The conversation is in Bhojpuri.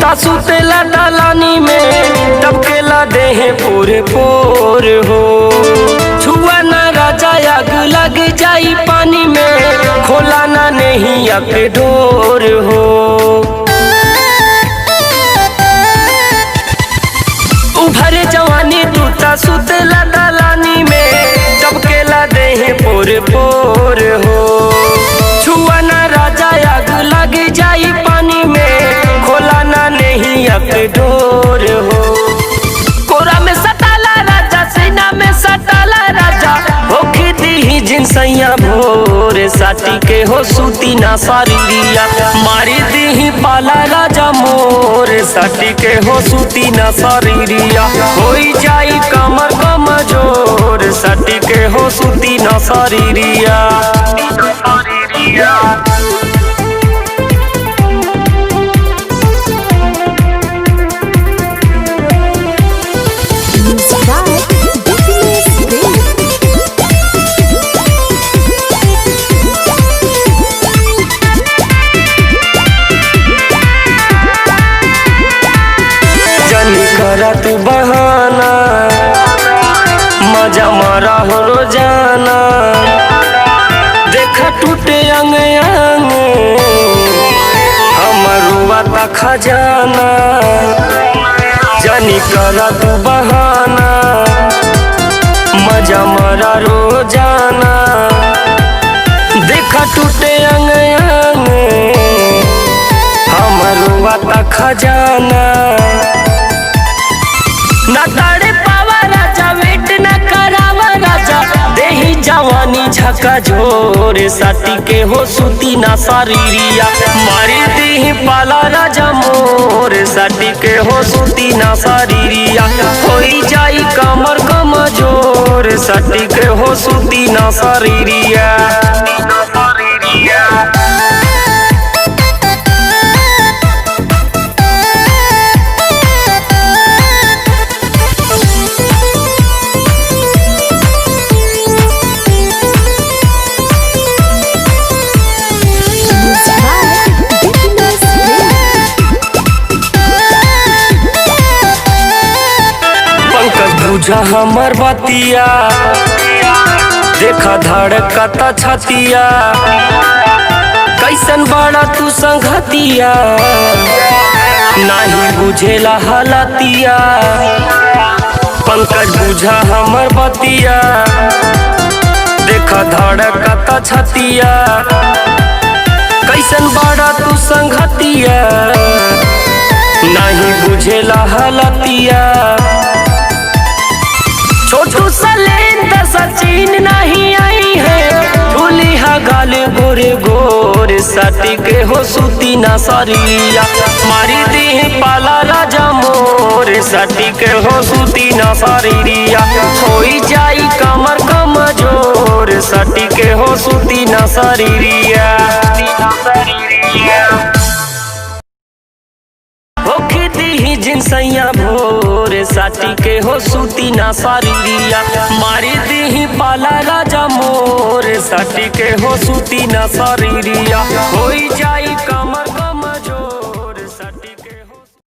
तूता सुतेला दलानी में टपकेला देहे पूरे पोर हो। छुआ ना राजा आग लग जाई पानी में खोला ना नहीं के डोर हो। उभरे जवानी तूता सुतेला दलानी में टपकेला देहे पूरे पोर हो। छुआ ना राजा आग लग जाई पानी में खोला ना नहीं के डोर हो। कोरा में सटाला राजा सीना में सटाला राजा होखी दी जिनसैया भोर साटी के हो सूती ना सारिया मारी दी पाला राजा मोर साटी के हो सूती ना सारिया होई जाई कमर कमजोर साटी के हो सूती ना सारिया। करा तू बहाना मजा मारा हो रोजाना देखा टूटे अंग अंग हमारुआ ता खजाना। जानी करा तू बहाना मजा मारा रोजाना देखा टूटे अंग अंग हमारुआ ता खजाना। ना ताड़े पावा राजा वेट न करावा राजा देही जवानी झका झोर साटी के हो सूती ना सारिया मारी दी पाला राजा मोर साटी के हो सूती ना सारिया होई जाई कमर कमजोर साटी के हो सूती ना सारिया। बुझा हमर बतिया देखा धड़कता छतिया कैसन बड़ा तू संगतिया नहीं बुझेला हालतिया। पंकज बुझा हमर बतिया देखा धड़कता छतिया कैसन बड़ा तू संगतिया नहीं बुझेला हालतिया। छोटू सलेंदर सचिन नहीं आई है झूली हा गाल गोरे गोर साटी के हो सूती ना सारिया मारी दी पाला राजा मोर साटी के हो सूती ना सारिया होई जाई कमर कमजोर साटी के हो सूती ना सारिया। होखी दी जिनसैया भोर साटी के हो सूती ना सारिया मारी दी पाला राजा मोर साटी के हो सूती ना सारिया होई जाई